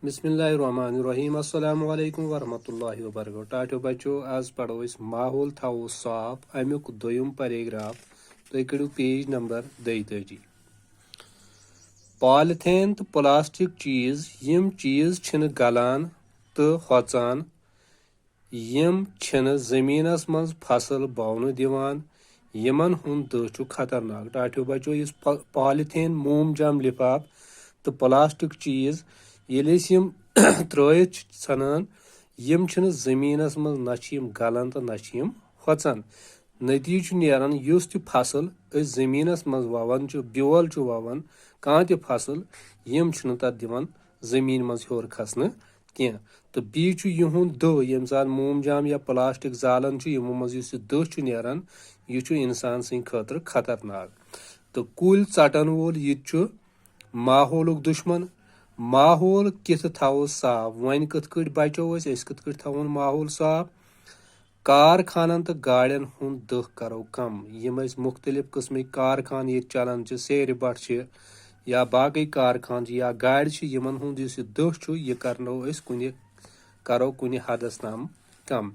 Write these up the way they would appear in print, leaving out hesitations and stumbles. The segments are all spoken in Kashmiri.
बिस्मिल्लाहिर्रहमानिर्रहीम अस्सलामु अलैकुम वरहमतुल्लाहि वबरकातुहू। टाटो बच्चो आज पढ़ो इस माहौल थवो साफ अमुक दोयम पैराग्राफ। तुम करो पेज नंबर 22। पॉलिथीन तो प्लास्टिक चीज यम चीज छिन गलान तो होचान यम छिन जमीनस मज फसल बवन दिवान यमन हुंद दह छु खतरनाक। टाटो बच्चो इस पॉलिथीन मोमजाम लिफाफ तो प्लास्टिक चीज ये त्रित सनान यम छिन जमीनस मज न गलान तो न होचान। नतीज नेरान युस ति फसल अस जमीनस मज ववान बेल ववान कह ति फसल यम छिन तथ दिवान जमीन मज हेर खसन कह। तो बी युहुंद दह यम सात मोमजाम या प्लास्टिक जालन यमो मज दह नेरान यह इंसान सद खतर खतरनाक। तो कुल चटन वोल यह माहौलुक दुश्मन। माहौल कित थवो साफ वन कथ कट बचो कथ कट थवन माहौल साफ। कारखानन तो गाड़ियन हुंद दह करो कम यम मुख्तलिफ किस्म कारखान ये चलान सेर बट या बाकी कारखान या गाड़ यमन हुंद दह यह करो कुन हदस तम कम।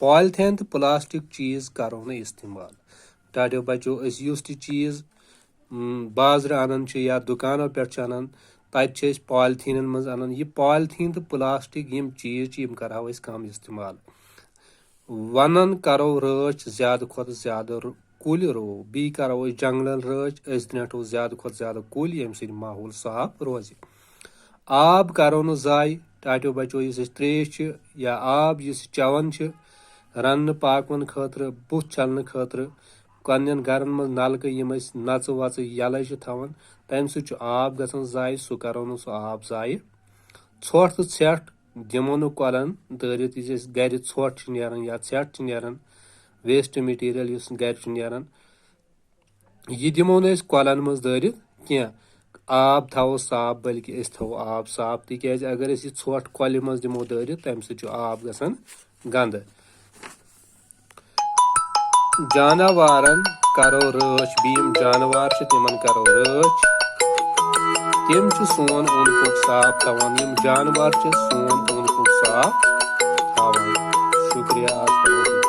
पॉलिथीन तो प्लास्टिक चीज करो न इस्तेमाल। टाटो बच्चो युस ति चीज बाजार अनान या दुकानों पे अनान तत पॉलिथीन मज अनान यह पॉलिथीन तो प्लास्टिक यम चीज करो कम इस्तेमाल। वनन करो रच ज्यादा खुद ज्यादा कुल रो बी करो जंगलन रच नेटो ज्यादा खुद ज्यादा कुल यम सद माहौल साफ रोज। आब करो न जाय। टाटो बच्चो त्रेश या आब चवन रन पाकवन खतर बुथ छलन खतर कन्न गरन मज नलक यम नच वच यल थवन तम सह आब गसान जाय सह करो न सह आब जाय। ोट तो ेठ दिमो न कलन दरित गर ोट नेरान या ेठ नेरान वेस्ट मटीरियल गर नेरान यह दिमो न कलन मज दरित कह। आब थवो साफ बल्कि थवो आब साफ तिज अगर यह ोट कल मज दिमो दरित तम सह आब गसान गंद। जानवारन करो रच बीम जानवर तिमन करो रच तम सोन ओंद पोक साफ थवान यम जानवर सोन ओंद पोक साफ थवान। शुक्रिया। आज